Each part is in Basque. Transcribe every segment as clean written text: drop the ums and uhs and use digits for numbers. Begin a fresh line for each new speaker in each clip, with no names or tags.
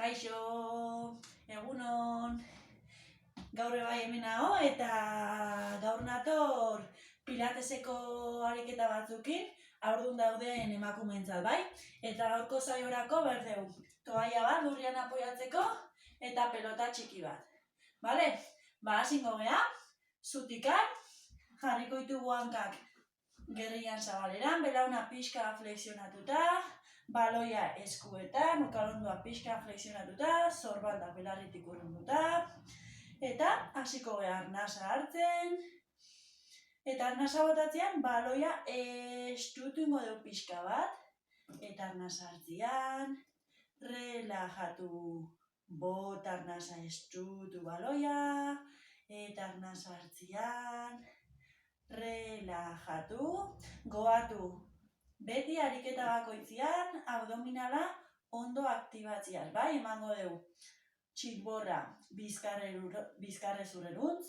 Kaixo, egunon, gaur bai hemen nago eta gaur nator pilateseko ariketa batzukin haurdun dauden emakumeentzat, bai? Eta gaurko saiorako berdeu, toalla bat lurrian apoiatzeko eta pelota txiki bat. Bale? Hasingo gea, zutikan, jarriko ditugu hankak gerrian zabaleran, belauna pixka flexionatuta, baloia eskuetan, ukalondua pixka flexionatuta, zorbaldak belarritik urrunduta, eta hasiko gea arnasa hartzen, eta arnasa botatzean baloia estutu ingo dugu pixka bat, eta arnasa hartzean, relajatu, bota arnasa estutu baloia, eta arnasa hartzean, relajatu, goatu. Beti ariketa bakoitzean abdominala ondo aktibatziaz, bai? Emango dugu txitborra bizkarrezureruntz,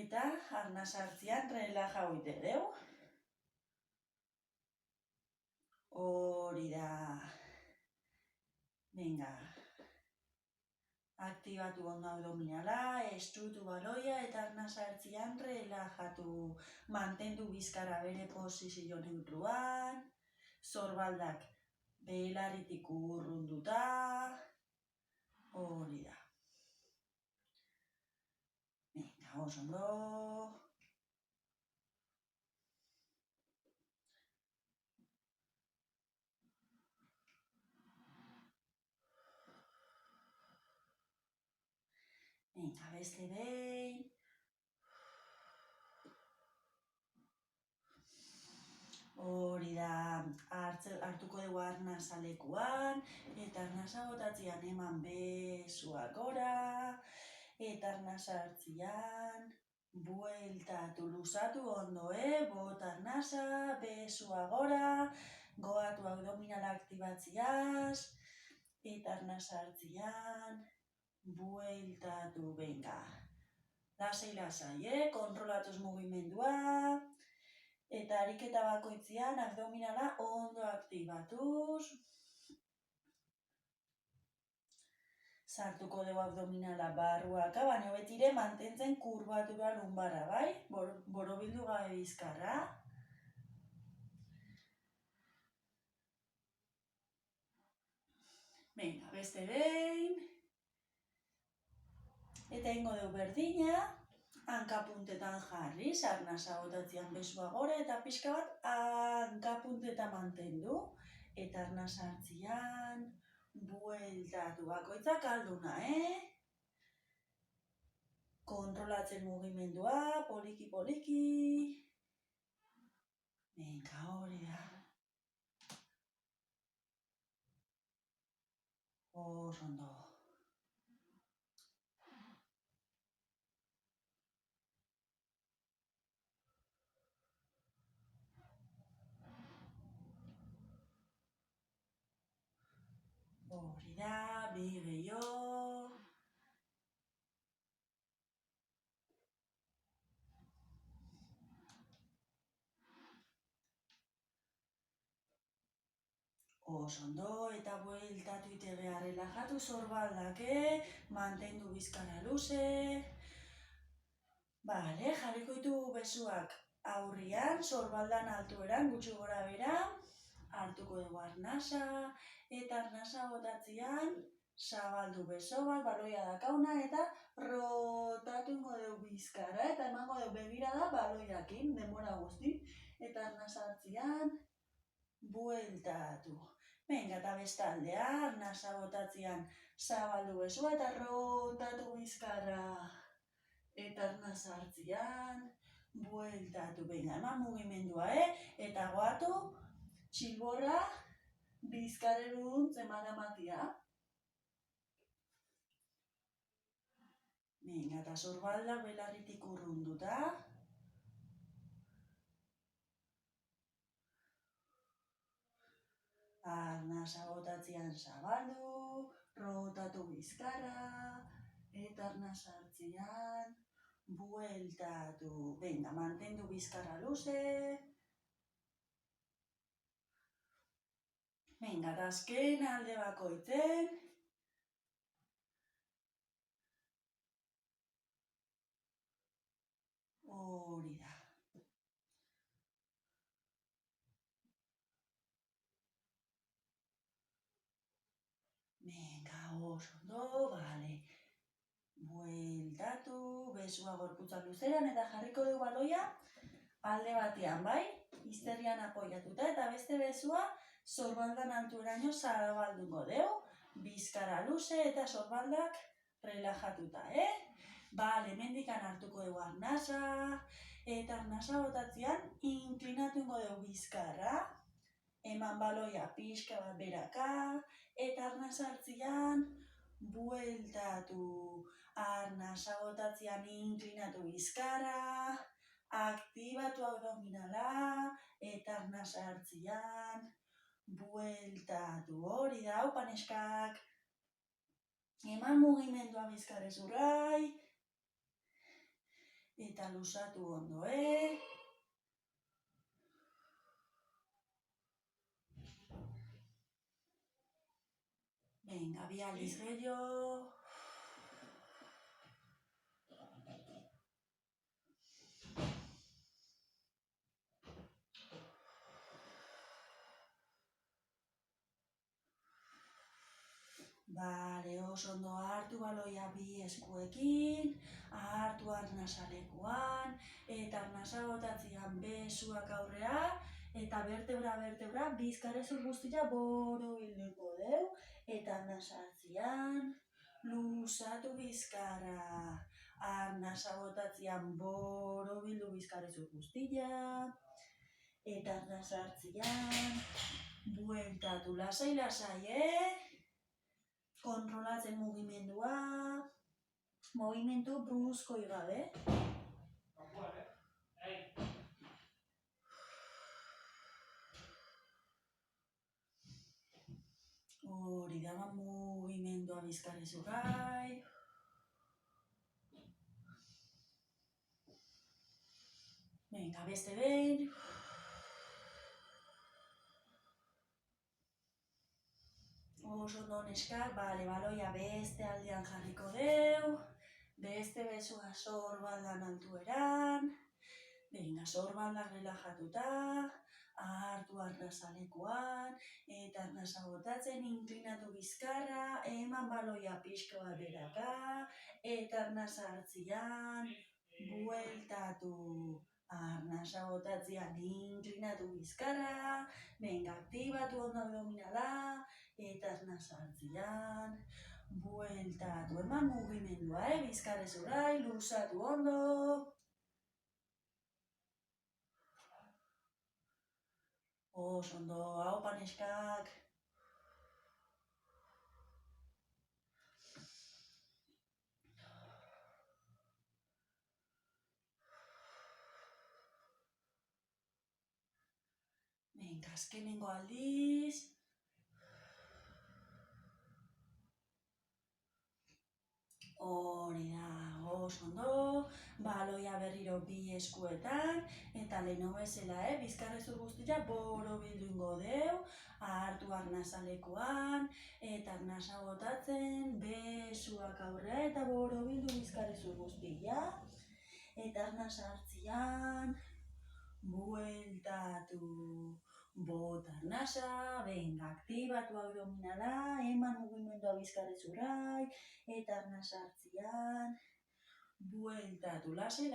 eta arnasa hartzean relajau ite dugu. Hori da. Venga. Aktibatu ondo abdominala, estutu baloia eta arnasa hartzean relajatu. Mantendu bizkarra bere posizio neutruan, zorbaldak belarritik urrunduta, hori da. Venga, oso ondo. Venga, beste behin. Hori da, hartuko dugu arnasa lekuan, eta arnasa botatzean eman besuak gora, eta arnasa hartzean, bueltatu, luzatu ondo, bota arnasa, besua gora, goatu abdominala aktibatziaz, eta arnasa hartzean, bueltatu, venga. Lasai, kontrolatuz mugimendua, eta ariketa bakoitzean abdominala ondo aktibatuz. Sartuko dugu abdominala barruaka, baina betire mantentzen kurbatura lumbarra, bai? Borobildu gabe bizkarra. Venga, beste behin. Eta ingo dugu berdina, hankapuntetan jarriz, arnasa botatzean besua gora, eta pixka bat hankapuntetan mantendu. Eta arnasa hartzean, bueltatu bakoitzak alduna, Kontrolatzen mugimendua, poliki. Venga, hori da. Oso ondo. Hori da, bi gehiago. Oso ondo, eta bueltatu itegea relajatu, zorbaldak, mantendu bizkarra luze. Bale, jarriko ditugu besuak aurrian, zorbaldan altueran, gutxi gora bera. Hartuko dugu arnasa, eta arnasa botatzean, zabaldu beso bat, baloia dakauna, eta rotatu ingo dugu bizkarra, eta emango dugu begirada baloiakin, denbora guzti. Eta arnasa hartzean, bueltatu. Venga, eta bestaldea, arnasa botatzean zabaldu besua eta rotatu bizkarra. Eta arnasa hartzean, bueltatu. Venga, eman mugimendua, Eta goatu, txilborra bizkarreruntz eman-amatia. Venga, eta zorbaldak belarritik urrunduta. Arnasa botatzean zabaldu, rotatu bizkarra, eta arnasa hartzean, bueltatu. Venga, mantendu bizkarra luze. Venga, eta azken alde bakoitzen. Hori da. Venga, oso ondo, bale. Bueltatu, besua gorputza luzeran eta jarriko dugu baloia alde batean, bai? Izterrian apoiatuta eta beste besua sorbaldan altueraino zabalduko deu. Bizkara luze eta sorbaldak relajatuta, Bale, mendikan hartuko dugu arnasa eta arnasa botatzean inklinatu ingo dugu bizkarra. Eman baloia pixka bat beraka eta arnasa hartzean bueltatu. Arnasa botatzean inklinatu bizkarra, aktibatu abdominala eta arnasa hartzean bueltatu. Hori da, hau paneskak. Eman mugimendua bizkarrezurrai eta luzatu ondo, Venga, bi aldiz gehiago. Bale, oso ondo hartu baloia bi eskuekin, hartu arnasa lekuan, eta arnasa botatzean besuak aurrea, eta vertebra bizkarrezur guztia borobilduko deu, eta arnasa hartzean, luzatu bizkarra, arnasa botatzean borobildu bizkarrezur guztia, eta arnasa hartzean, bueltatu lasai, kontrolatzen mugimendua, movimentu bruskoi gabe. Hori da mugimendua bizkarrezurrai. Venga, beste behin. Oso ondo neskak, bale, baloia beste aldean jarriko deu, beste besua sorbaldan altueran, venga, sorbaldak relajatuta, hartu arnasa lekuan, eta arnasa botatzen inklinatu bizkarra, eman baloia pixka bat beraka, eta arnasa hartzean, bueltatu. Arnasa botatzean inklinatu bizkarra, venga, aktibatu ondo abdominala, eta arnasa hartzean, bueltatu. Eman mugimendua, bizkarrezurai, luzatu ondo. Oso ondo, hau paneskak. Venga, azkenengo aldiz. Hori da, oso ondo, baloia berriro bi eskuetan, eta leheno bezala, bizkarrezur guztia borobildu ingo deu, hartu arnasa lekuan, eta arnasa botatzen, besuak aurrea eta borobildu bizkarrezur guztia, eta arnasa hartzean, bueltatu. Bota arnasa, venga, aktibatu abdominala, eman mugimendua bizkarrezurrai, eta arnasa hartzean, bueltatu, lasai,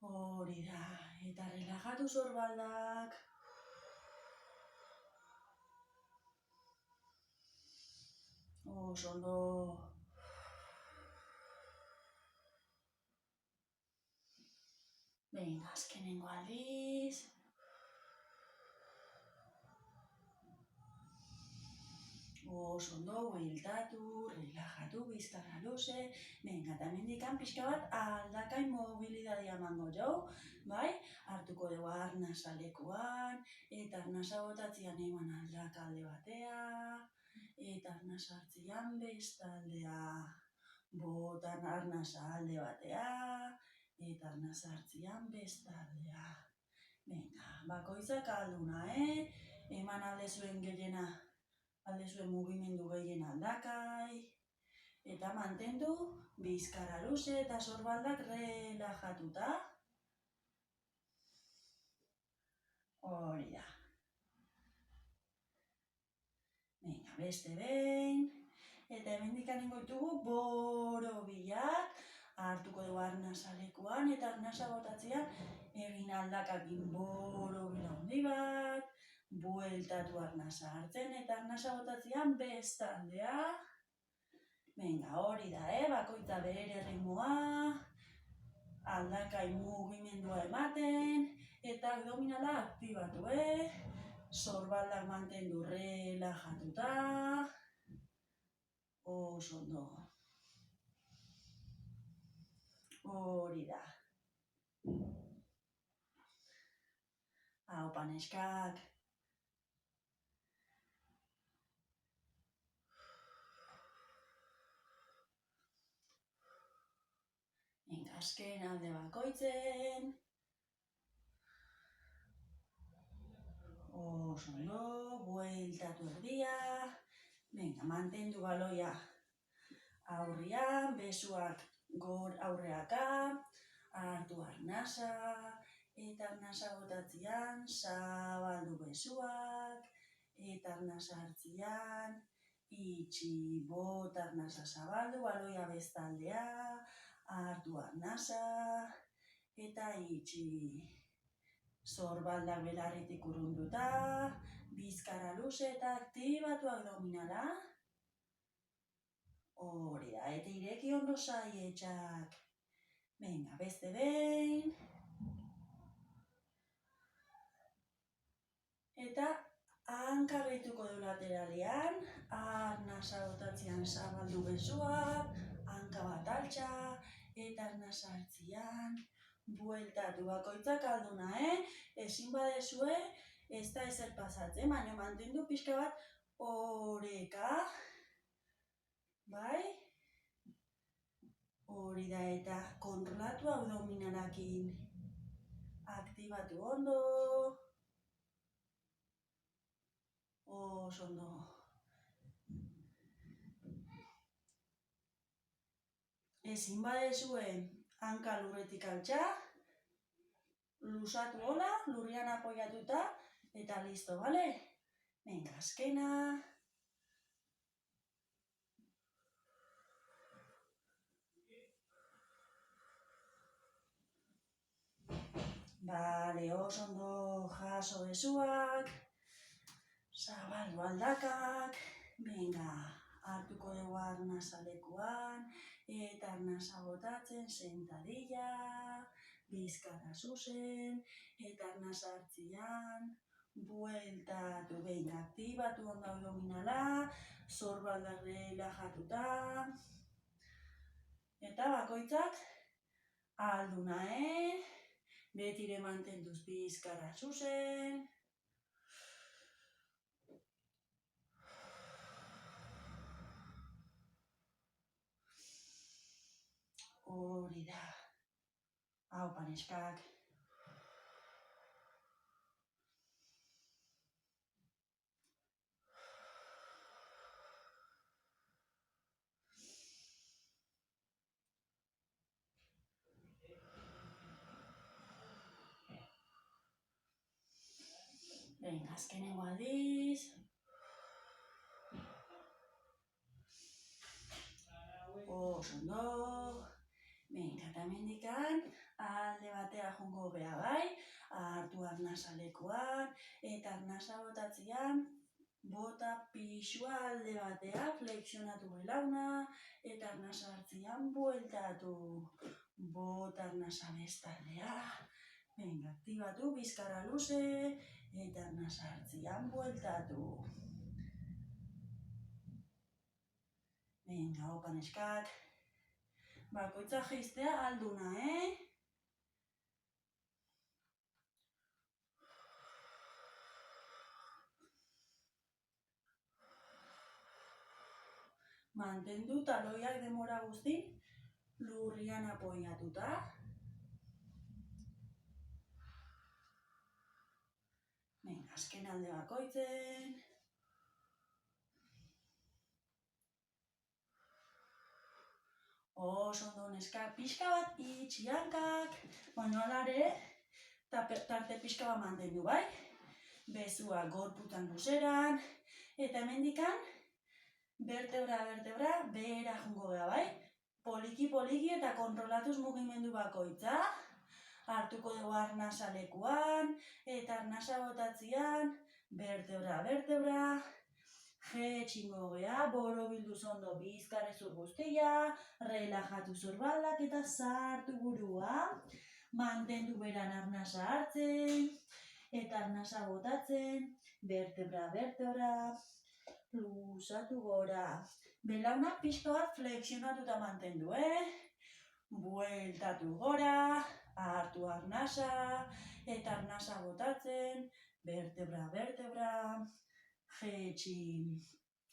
Hori da, eta relajatu sorbaldak. Oso ondo. Venga, azkenengo aldiz. Oso ondo, bueltatu, relajatu, bizkarra luze. Venga, eta mendikan pixka bat aldakain mobilidadea emango jau, bai? Hartuko dugu arnasa lekuan, eta arnasa botatzean eman aldaka alde batea, eta arnasa hartzean beste aldea. Botan arnasa alde batea, eta arnasa hartzian bestaldea. Venga, bakoitzak alduna, Eman alde zuen gehiena, alde zuen mugimendu gehien aldakai. Eta mantendu, bizkarra luze eta sorbaldak relajatuta. Hori da. Venga, beste behin. Eta hemendik anengo ditugu borobilak. Hartuko dugu arnasa lekuan eta arnasa botatzean egin aldakakin borobila handi bat. Bueltatu arnasa hartzen eta arnasa botatzean bestaldea. Venga, hori da, bakoitza bere erritmoa. Aldakai mugimendua ematen. Eta abdominala aktibatu, Sorbaldak mantendu relajatuta. Oso ondo. Hori da. Aupa neskak. Azken alde bakoitzen. Oso ondo, bueltatu erdia. Venga, mantendu baloia aurrian, besuak gor aurreaka, hartu arnasa, eta arnasa botatzean, zabaldu besuak, eta arnasa hartzean, itxi, bota arnasa zabaldu, baloia bestaldea, hartu arnasa, eta itxi. Sorbaldak belarritik urrunduta, bizkarra luze eta aktibatu abdominala. Hori da, eta ireki ondo saietxak. Venga, beste behin. Eta hanka behituko du lateralean, arnasa botatzean zabaldu besuak, hanka bat altxa, eta arnasa hartzean, bueltatu bakoitzak alduna, Ezin badezue, ez da ezer pasatzen, baina mantendu pixka bat oreka. Bai? Hori da, eta kontrolatu abdominalakin. Aktibatu ondo. Oso ondo. Ezin badezue, hanka lurretik altxa. Lusatu hola, lurrian apoiatuta, eta listo, bale? Venga, azkena. Bale, oso ondo jaso besuak. Zabaldu aldakak. Venga, hartuko dugu arnasa lekuan, eta arnasa botatzen sentadilla. Bizkarra zuzen, eta arnasa hartzean, bueltatu, venga, aktibatu ondo abdominala, sorbaldak relajatuta, eta bakoitzak alduna, Betire mantenduz bizkarra zuzen. Hori da. Aupa neskak. Venga, azkenengo aldiz. Oso ondo. Venga, eta hemendikan alde batea jongo gea bai. Hartu arnasa lekuan, eta arnasa botatzean, bota pixua alde batea, flexionatu belauna, eta arnasa hartzean bueltatu. Bota arnasa bestaldea. Venga, aktibatu, bizkarra luze, eta arnasa hartzean bueltatu. Venga, opa neskak. Bakoitza jeistea alduna, Mantendu taloiak demora guzti lurrian apoiatuta. Azken alde bakoitzen. Oso ondo neska, pixka bat itxi hankak, baina alare, tarte pixka bat mantendu, bai? Bezua gorputan luzeran, eta hemendikan, vertebra, behera jungo gara, bai? Poliki eta kontrolatuz mugimendu bakoitza. Hartuko dugu arnasa lekuan, eta arnasa botatzean, vertebra, jetxingo gea, borobilduz ondo bizkarrezur guztia, relajatu zorbaldak eta sartu burua, mantendu beran arnasa hartzen, eta arnasa botatzen, vertebra, luzatu gora. Belauna pixka bat flexionatuta mantendu, Bueltatu gora, hartu arnasa, eta arnasa botatzen, vertebra, jetxi.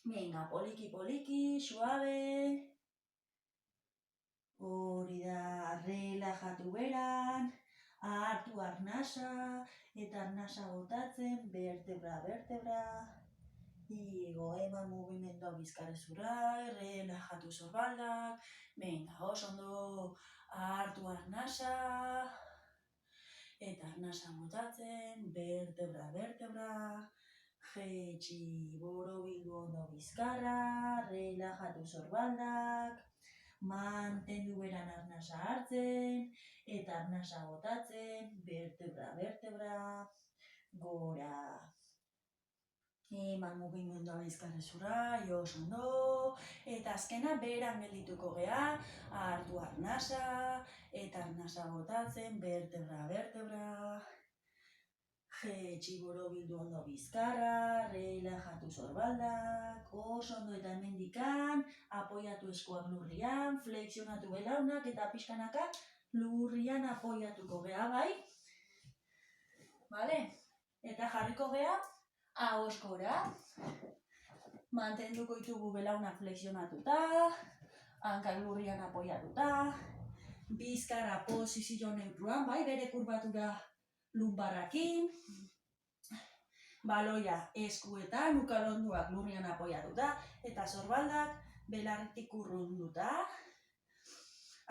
Venga, poliki, suave. Hori da, relajatu beran, hartu arnasa, eta arnasa botatzen, vertebra. Igo, eman mugimendua bizkarrezura, relajatu zorbaldak. Venga, oso ondo, hartu arnasa, eta arnasa botatzen, vertebra, jetxi, borobildu ondo bizkarra, relajatu zorbaldak, mantendu beran arnasa hartzen, eta arnasa botatzen, vertebra, gora. Eman mugimendua bizkarrezura, oso ondo, eta azkena beran geldituko gea, hartu arnasa, eta arnasa botatzen, vertebra, jetxi borobildu ondo bizkarra, relajatu zorbaldak, oso ondo eta hemendikan, apoiatu eskuak lurrian, flexionatu belaunak eta pixkanaka lurrian apoiatuko gea, bai? Vale? Eta jarriko gea, ahoz gora, mantenduko ditugu belaunak flexionatuta, hankak lurrian apoiatuta, bizkarra posizio neutruan, bai, bere kurbatura lumbarrakin, baloia eskuetan, nukalonduak lurrian apoiatuta, eta zorbaldak belarritik urrunduta.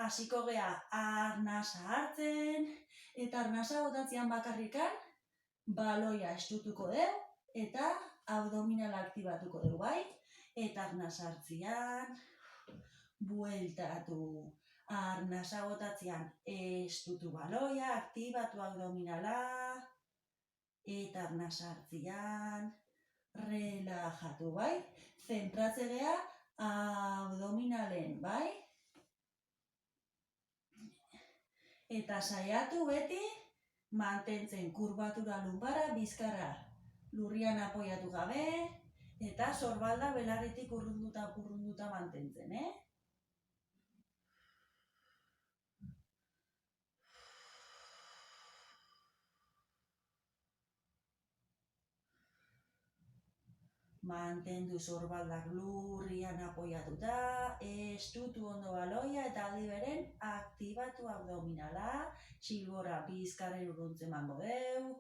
Hasiko gea arnasa hartzen, eta arnasa botatzean bakarrikan, baloia estutuko dugu, eta abdominala aktibatuko dugu, bai? Eta arnasa hartzean, bueltatu. Arnasa botatzean estutu baloia, aktibatu abdominala, eta arnasa hartzean, relajatu, bai? Zentratze gea abdominalen, bai? Eta saiatu beti, mantentzen kurbatura lumbarra bizkarra. Lurrian apoiatu gabe, eta zorbalda belarritik urrunduta mantentzen, Mantendu zorbaldak lurrian apoiatuta, estutu ondo baloia eta aldi beren aktibatu abdominala, txilgora bizkarren urruntzen mango deu.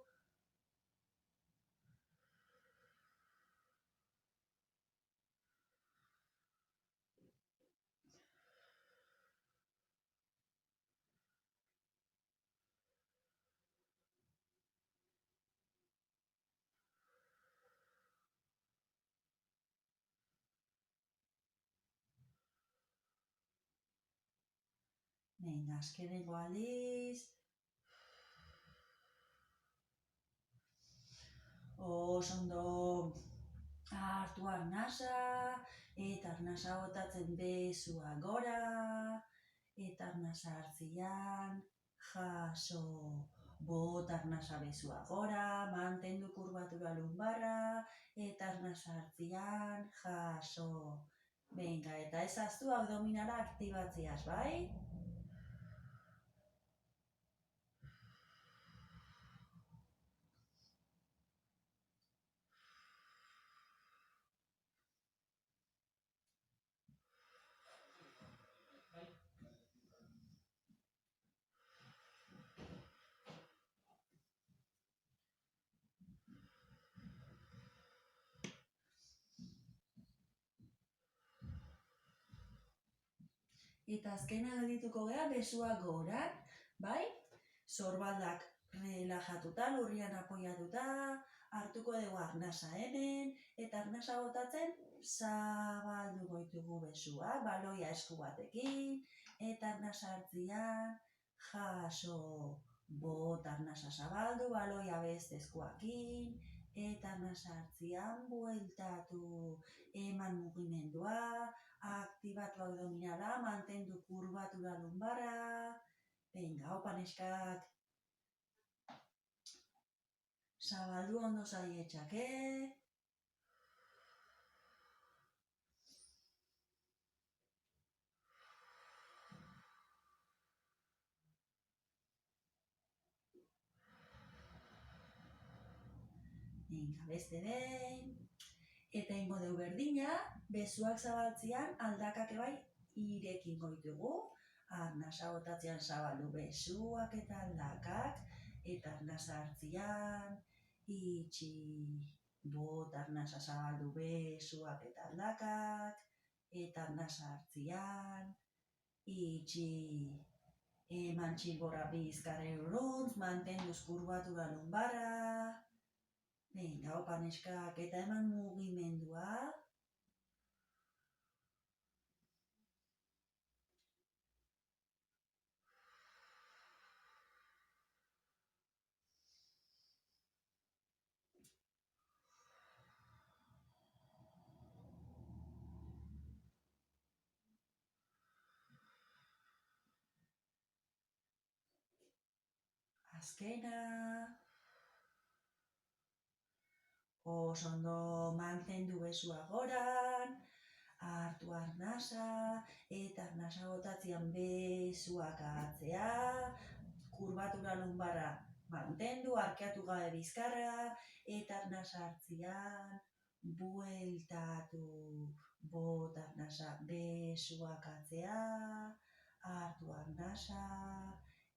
Venga, azkenengo aldiz. Oso ondo, hartu arnasa, eta arnasa botatzen bezua gora, eta arnasa hartzean, jaso, bota arnasa bezua gora, mantendu kurbatura lumbarra, eta arnasa hartzean, jaso. Venga, eta ezaztu abdominala aktibatzeaz, bai? Eta azkena geldituko gea besuak goran, bai? Sorbaldak relajatuta, lurrian apoiatuta, hartuko dugu arnasa hemen, eta arnasa botatzen zabaldu goitugu besuak, baloia esku batekin, eta arnasa hartzian, jaso, bot arnasa zabaldu, baloia beste eskuakin, eta arnasa hartzian, bueltatu, eman mugimendua, aktibatu abdominala, mantendu kurbatura lumbarra. Venga, opa neskak. Zabaldu ondo zaietxake. Venga, beste behin. Eta ingo deu berdina, besuak zabaltzian aldakak bai irekin goitugu. Arnasa botatzean zabaldu besuak eta aldakak, eta arnasa hartzian, itxi, bot arnasa zabaldu besuak eta aldakak, eta arnasa hartzian, itxi, eman txilborra bizkar eurontz, mantenduz kurbatura lumbarra. Venga, opa neskak, eta eman mugimendua. Azkena. Osondo mantendu besua goran, hartu arnasa, eta arnasa botatzean besuak atzea, kurbatura lumbarra mantendu, arkeatu gabe bizkarra, eta arnasa hartzian, bueltatu, bot arnasa besuak atzea, hartu arnasa,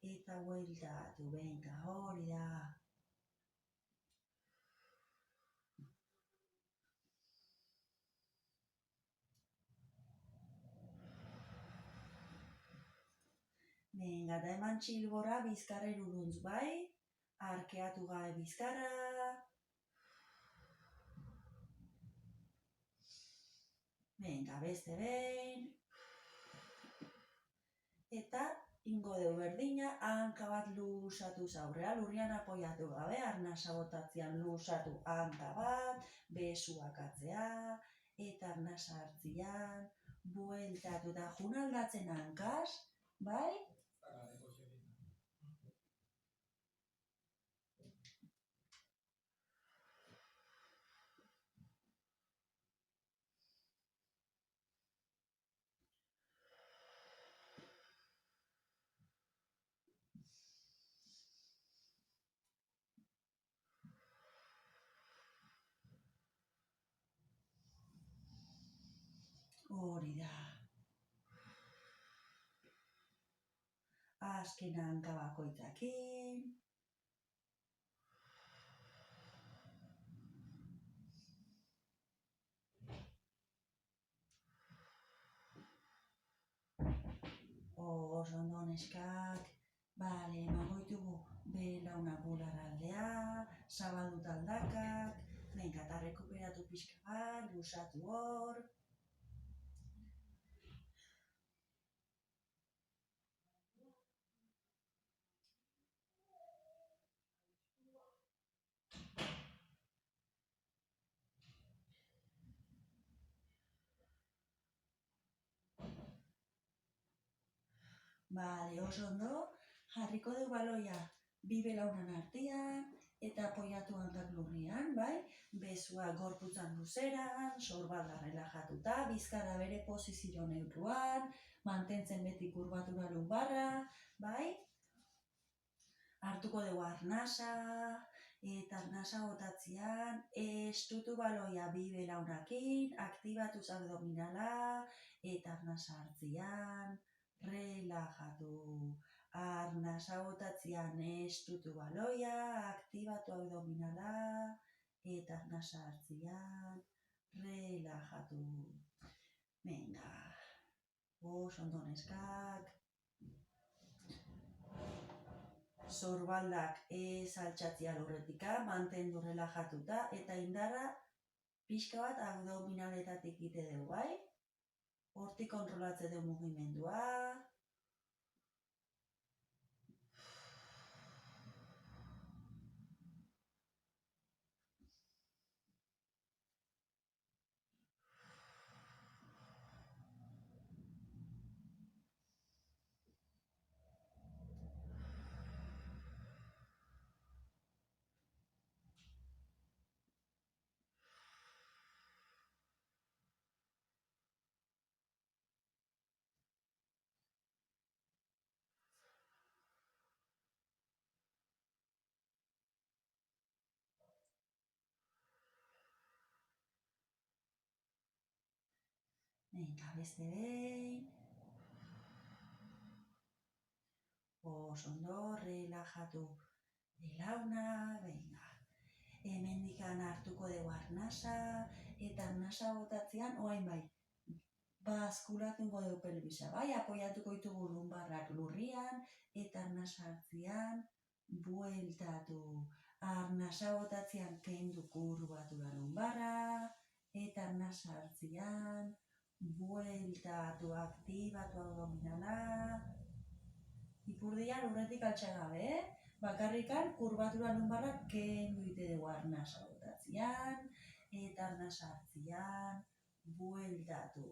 eta bueltatu, venga, hori da. Venga, eta eman txilborra bizkarra iruruntz, bai? Arkeatu gabe bizkarra. Venga, beste behin. Eta ingo deu berdina, hanka bat lusatu zaurrea, lurrian apoiatu gabe, arnasa botatzean lusatu hanka bat, besuak atzea, eta arnasa hartzian, bueltatu da jun aldatzen hankaz, bai? Hori da. Azken hanka bakoitzakin. Oso ondo neskak. Bale, magoitugu belauna bular aldea, zabaldut aldakak. Venga, eta rekuperatu pixka bat, lusatu hor. Bale, oso ondo, jarriko du baloia bi belaunan artean, eta apoiatu hankak lurrian, bai? Besua gorputzan luzeran, sorbalda relajatuta, bizkarra bere posizio neutruan, mantentzen beti kurbatura lumbarra, bai? Hartuko dugu arnasa, eta arnasa botatzean, estutu baloia bi belaunakin, aktibatuz abdominala, eta arnasa hartzean, relajatu. Arnasa botatzean estutu baloia, aktibatu abdominala, eta arnasa hartzean, relajatu. Venga. Ondo neskak. Sorbaldak ez altxatzia lurretika, mantendu relajatuta, eta indarra pixka bat abdominaletatik ite dugu, bai? Hortik kontrolatze du mugimendua. Venga, beste behin. Ondo, relajatu belauna, venga. Hemendikan hartuko dugu arnasa, eta arnasa botatzean, oain bai, baskulatuko dugu pelbisa, bai, apoiatuko ditugu lumbarrak lurrian, eta arnasa hartzean, bueltatu. Arnasa botatzean kendu kurbatura lumbarra, eta arnasa hartzean, bueltatu, aktibatu abdominala. Ipurdia lurretik altxagabe, bakarrikan kurbatura lumbarrak kendu ite dugu arnasa botatzean, eta arnasa hartzean, bueltatu.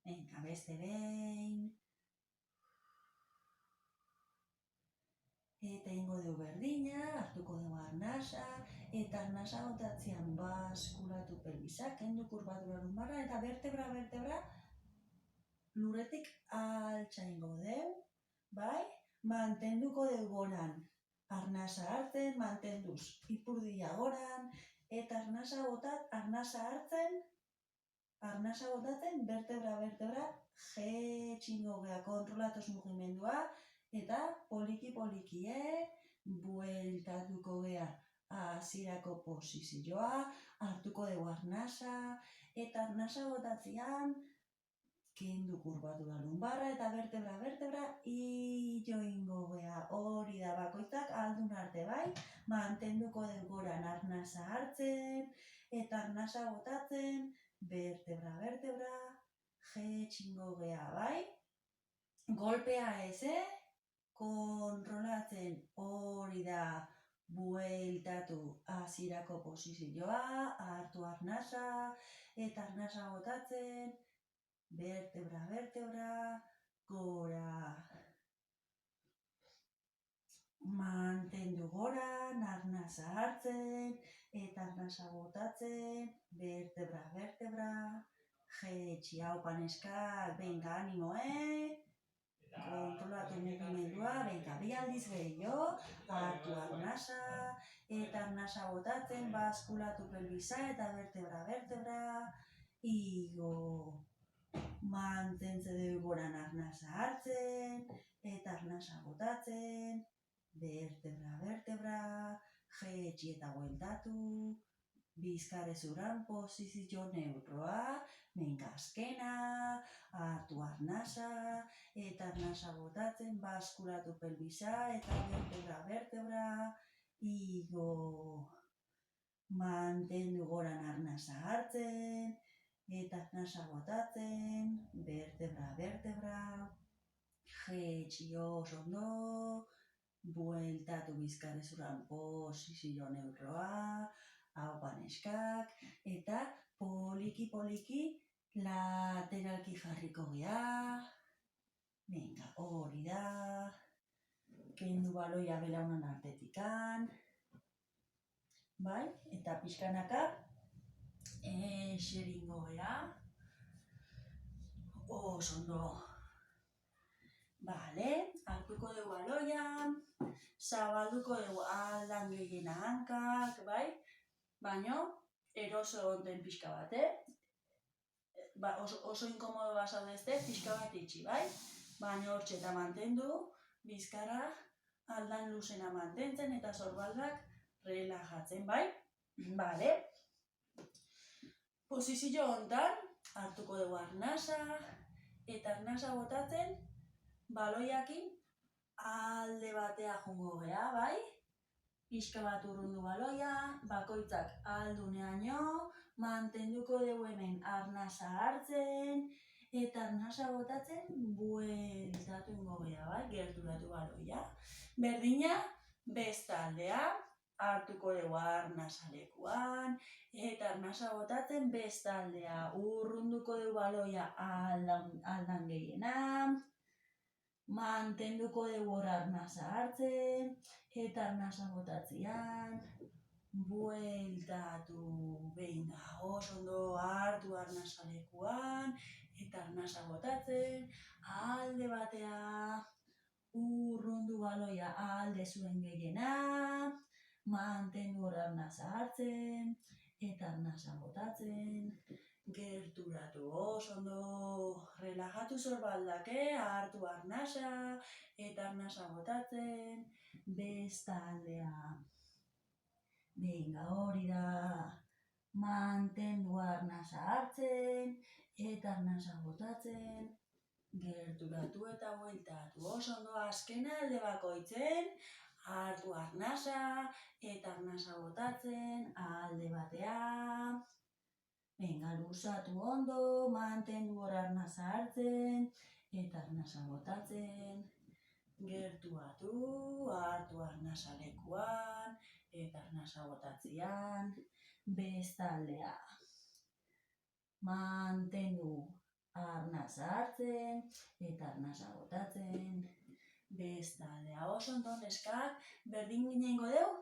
Venga, beste behin. Eta ingo dugu berdina, hartuko dugu arnasa, eta arnasa botatzean baskulatu pelbisa, kendu kurbatura lumbarra, eta vertebra lurretik altxa ingo dugu, bai? Mantenduko dugu goran, arnasa hartzen, mantenduz ipurdia goran, eta arnasa botatzen, vertebra, jetxingo gea, kontrolatuz mugimendua, eta poliki, bueltatuko gea hasierako posizioa, hartuko dugu arnasa, eta arnasa botatzean, kendu kurbatura lumbarra, eta vertebra, ilo ingo gea, hori da bakoitzak aldun arte, bai? Mantenduko dugu goran arnasa hartzen, eta arnasa botatzen, vertebra, jetxingo gea, bai? Golpea ez, kontrolatzen hori da bueltatu hasierako posizioa, hartu arnasa, eta arnasa botatzen, vertebra, gora. Mantendu goran, arnasa hartzen, eta arnasa botatzen, vertebra, jetxi, haupa neskak, venga, animo, Kontrolatu mugimendua, venga, bi aldiz gehiago, hartu arnasa, eta arnasa botatzen, baskulatu pelbisa, eta vertebra, igo. Mantentze dugu goran arnasa hartzen, eta arnasa botatzen, vertebra, jetxi eta bueltatu, bizkarrezuran posizio neutroa, venga, azkena, hartu arnasa, eta arnasa botatzen, baskulatu pelbisa, eta vertebra, igo. Mantendu goran arnasa hartzen, eta arnasa botatzen, vertebra, jetxi ondo, bueltatu bizkarrezuran posizio neutroa, haupa neskak, eta poliki lateralki jarriko gea. Venga, hori da, kendu baloia belaunan artetikan, bai? Eta pixkanaka, xeringo gea. Ondo. Bale, hartuko dugu baloia, zabalduko dugu aldan gehiena hankak, bai? baino eroso onten pixka bat, oso inkomodo basaudezte, pixka bat itxi, bai? Baina hortxe eta mantendu, bizkarra aldan luzena mantentzen eta sorbaldak relajatzen, bai? Bale. Posizio hontan, hartuko dugu arnasa, eta arnasa botatzen, baloiakin alde batea jungo gea, bai? Pixka bat urrundu baloia, bakoitzak alduneaino, mantenduko dugu hemen arnasa hartzen, eta arnasa botatzen bueltatu ingo gea, bai? Gerturatu baloia. Berdina, bestaldea, hartuko dugu arnasa lekuan, eta arnasa botatzen bestaldea. Urrunduko dugu baloia aldan gehiena, mantenduko dugu arnasa hartzen, eta arnasa botatzean, bueltatu, behinda, oso ondo hartu arnasa lekuan, eta arnasa botatzen, alde batea, urrundu baloia alde zuen gehiena, mantendu arnasa hartzen, eta arnasa botatzen, gerturatu oso ondo, relajatu sorbaldak, hartu arnasa, eta arnasa botatzen, bestaldea. Venga, hori da, mantendu arnasa hartzen, eta arnasa botatzen, gerturatu eta bueltatu. Oso ondo azkena alde bakoitzen, hartu arnasa, eta arnasa botatzen, alde batea. Venga, luzatu ondo, mantendu arnasa hartzen, eta arnasa botatzen, gerturatu, hartu arnasa lekuan, eta arnasa botatzean, bestaldea. Mantendu arnasa hartzen, eta arnasa botatzen, bestaldea. Oso ondo neskak, berdin ginengo dugu,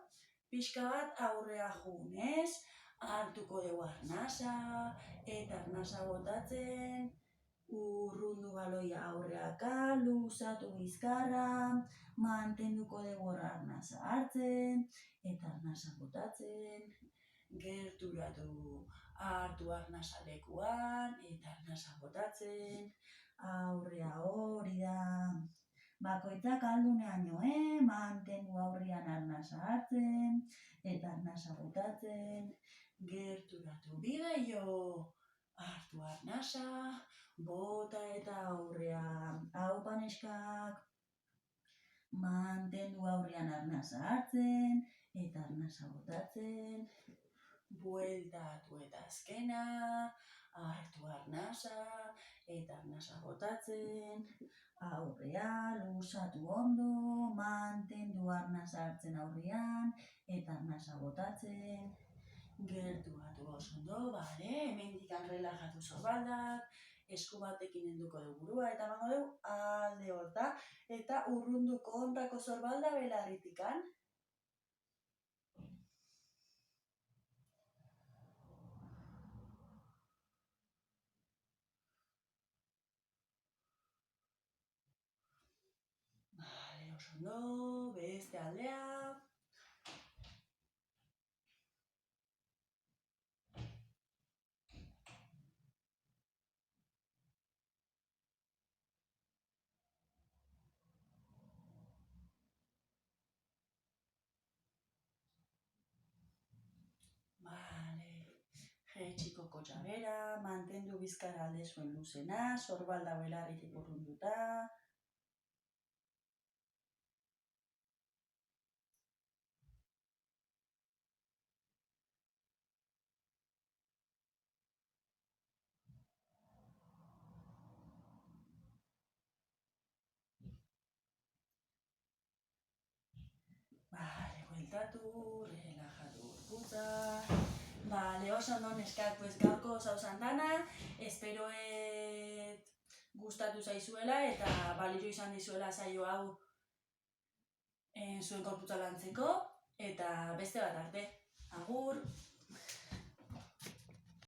pixka bat aurrea jun, ez? Hartuko dugu arnasa, eta arnasa botatzen, urrundu baloia aurreaka, luzatu bizkarra, mantenduko dugu arnasa hartzen, eta arnasa botatzen, gerturatu, hartu arnasa lekuan, eta arnasa botatzen, aurrea hori da. Bakoitzak alduneaino, mantendu aurrean arnasa hartzen, eta arnasa botatzen, gerturatu bideio, hartu arnasa, bota eta aurrea, haupa neskak, mantendu aurrean arnasa hartzen, eta arnasa botatzen, bueltatu eta azkena, hartu arnasa, eta arnasa botatzen, aurrea, luzatu ondo, mantendu arnasa hartzen aurrean, eta arnasa botatzen, gerturatu oso ondo, bale, hemendikan relajatu sorbaldak, esku batekin henduko dugu burua, eta emango dugu alde horta, eta urrundu kontrako sorbalda belarritikan. Bale, oso ondo, beste aldea. Jaitsiko kotxabera, mantendu bizkarra alde zuen luzena, sorbalda belarritik urrunduta. Bale, bueltatu, relajatu gorputza. Bale, oso ondo neskak, pues gaurko zauzan dana, esperoet gustatu zaizuela eta balio izan dizuela saio hau zuen gorputza lantzeko, eta beste bat arte. Agur!